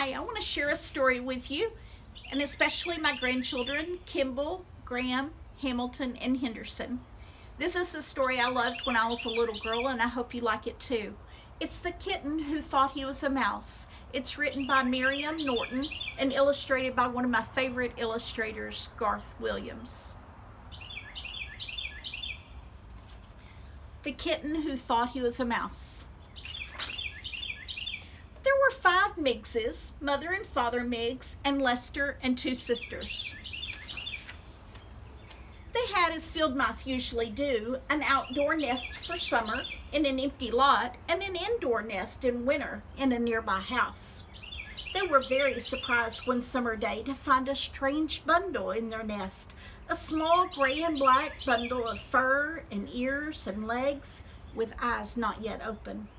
Hi, I want to share a story with you, and especially my grandchildren, Kimball, Graham, Hamilton, and Henderson. This is a story I loved when I was a little girl, and I hope you like it too. It's The Kitten Who Thought He Was a Mouse. It's written by Miriam Norton and illustrated by one of my favorite illustrators, Garth Williams. The Kitten Who Thought He Was a Mouse. There were 5 Miggses, Mother and Father Miggs, and Lester and 2 sisters. They had, as field mice usually do, an outdoor nest for summer in an empty lot and an indoor nest in winter in a nearby house. They were very surprised one summer day to find a strange bundle in their nest, a small gray and black bundle of fur and ears and legs with eyes not yet open.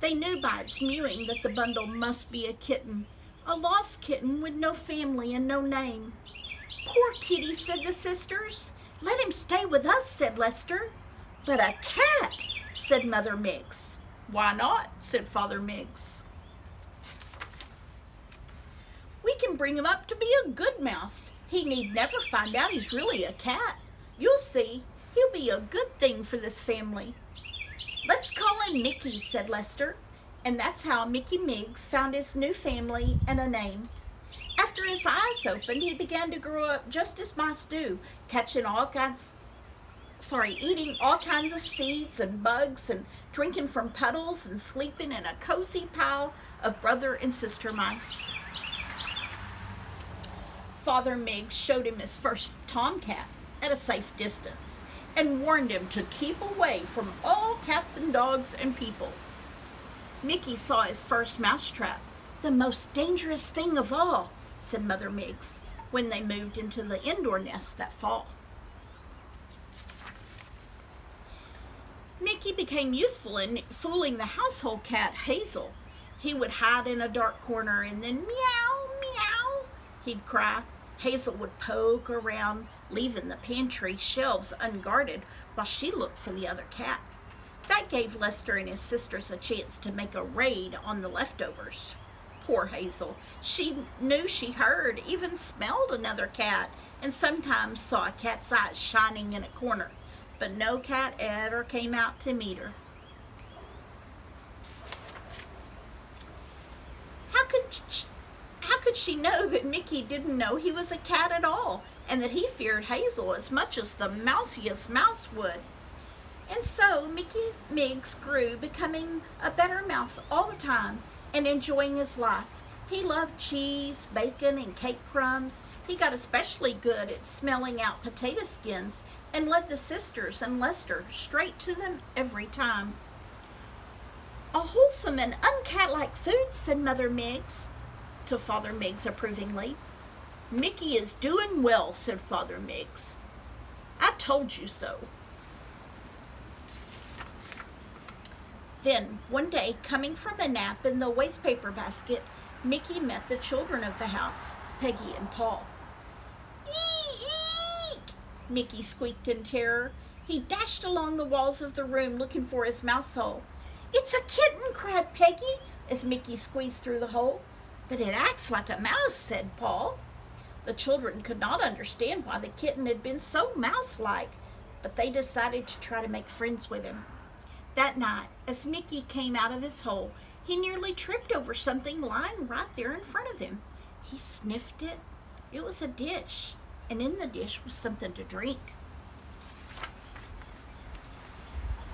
They knew by its mewing that the bundle must be a kitten, a lost kitten with no family and no name. "Poor kitty," said the sisters. "Let him stay with us," said Lester. "But a cat," said Mother Miggs. "Why not?" said Father Miggs. "We can bring him up to be a good mouse. He need never find out he's really a cat. You'll see, he'll be a good thing for this family." "Let's call him Mickey," said Lester, and that's how Mickey Miggs found his new family and a name. After his eyes opened, he began to grow up just as mice do, eating all kinds of seeds and bugs and drinking from puddles and sleeping in a cozy pile of brother and sister mice. Father Miggs showed him his first tomcat at a safe distance and warned him to keep away from all cats and dogs and people. Mickey saw his first mousetrap, "the most dangerous thing of all," said Mother Miggs, when they moved into the indoor nest that fall. Mickey became useful in fooling the household cat, Hazel. He would hide in a dark corner and then meow, meow, he'd cry. Hazel would poke around, leaving the pantry shelves unguarded while she looked for the other cat. That gave Lester and his sisters a chance to make a raid on the leftovers. Poor Hazel. She knew she heard, even smelled another cat, and sometimes saw a cat's eyes shining in a corner, but no cat ever came out to meet her. How could she know that Mickey didn't know he was a cat at all, and that he feared Hazel as much as the mousiest mouse would? And so Mickey Miggs grew, becoming a better mouse all the time and enjoying his life. He loved cheese, bacon, and cake crumbs. He got especially good at smelling out potato skins and led the sisters and Lester straight to them every time. "A wholesome and uncat-like food," said Mother Miggs to Father Miggs approvingly. "Mickey is doing well," said Father Miggs. "I told you so." Then, one day, coming from a nap in the wastepaper basket, Mickey met the children of the house, Peggy and Paul. "Eek! Mickey squeaked in terror. He dashed along the walls of the room looking for his mouse hole. "It's a kitten!" cried Peggy as Mickey squeezed through the hole. "But it acts like a mouse," said Paul. The children could not understand why the kitten had been so mouse-like, but they decided to try to make friends with him. That night, as Mickey came out of his hole, he nearly tripped over something lying right there in front of him. He sniffed it. It was a dish, and in the dish was something to drink.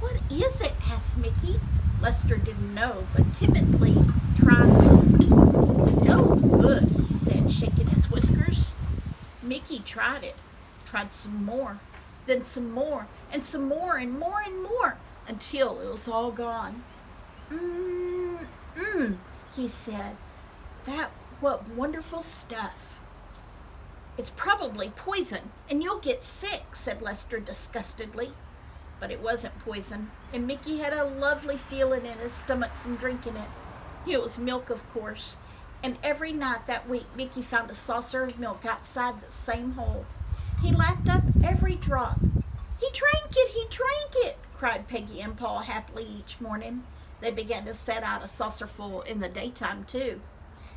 "What is it?" asked Mickey. Lester didn't know, but timidly tried it. "No good," he said, shaking his whiskers. Mickey tried it, tried some more, then some more, and some more, and more, and more, until it was all gone. He said. What wonderful stuff." "It's probably poison, and you'll get sick," said Lester disgustedly. But it wasn't poison, and Mickey had a lovely feeling in his stomach from drinking it. It was milk, of course, and every night that week Mickey found a saucer of milk outside the same hole. He lapped up every drop. He drank it, cried Peggy and Paul happily each morning. They began to set out a saucerful in the daytime, too.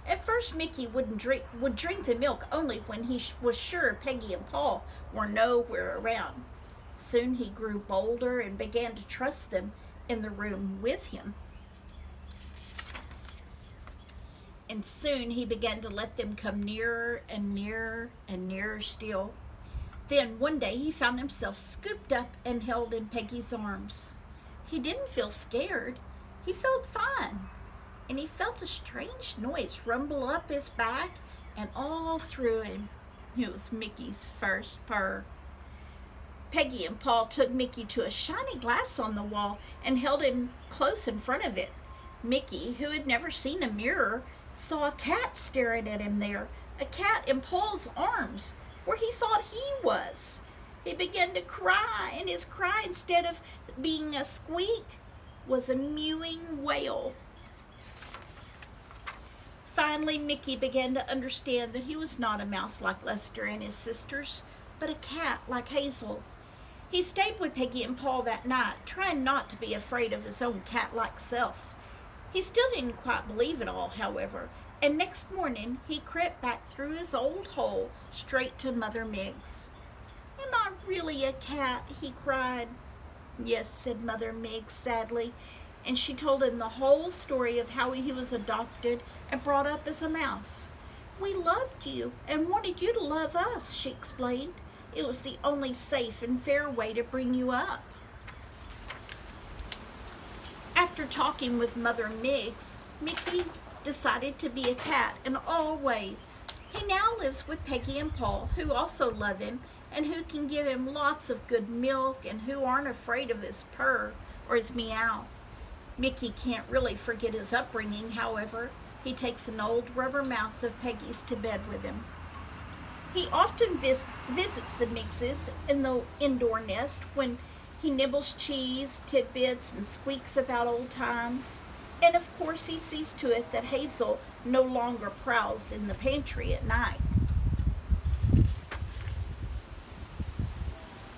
At first, Mickey would drink the milk only when he was sure Peggy and Paul were nowhere around. Soon he grew bolder and began to trust them in the room with him. And soon he began to let them come nearer and nearer and nearer still. Then one day he found himself scooped up and held in Peggy's arms. He didn't feel scared. He felt fine. And he felt a strange noise rumble up his back and all through him. It was Mickey's first purr. Peggy and Paul took Mickey to a shiny glass on the wall and held him close in front of it. Mickey, who had never seen a mirror, saw a cat staring at him there, a cat in Paul's arms, where he thought he was. He began to cry, and his cry, instead of being a squeak, was a mewing wail. Finally, Mickey began to understand that he was not a mouse like Lester and his sisters, but a cat like Hazel. He stayed with Peggy and Paul that night, trying not to be afraid of his own cat-like self. He still didn't quite believe it all, however, and next morning he crept back through his old hole straight to Mother Miggs. "Am I really a cat?" he cried. "Yes," said Mother Miggs sadly, and she told him the whole story of how he was adopted and brought up as a mouse. "We loved you and wanted you to love us," she explained. "It was the only safe and fair way to bring you up." After talking with Mother Miggs, Mickey decided to be a cat in all ways. He now lives with Peggy and Paul, who also love him and who can give him lots of good milk and who aren't afraid of his purr or his meow. Mickey can't really forget his upbringing, however. He takes an old rubber mouse of Peggy's to bed with him. He often visits the Miggses in the indoor nest when he nibbles cheese, tidbits, and squeaks about old times. And of course he sees to it that Hazel no longer prowls in the pantry at night.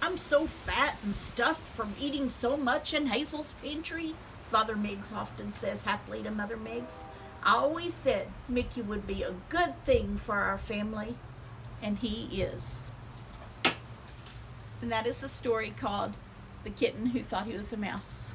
"I'm so fat and stuffed from eating so much in Hazel's pantry," Father Miggs often says happily to Mother Miggs. "I always said Mickey would be a good thing for our family." And he is. And that is the story called The Kitten Who Thought He Was a Mouse.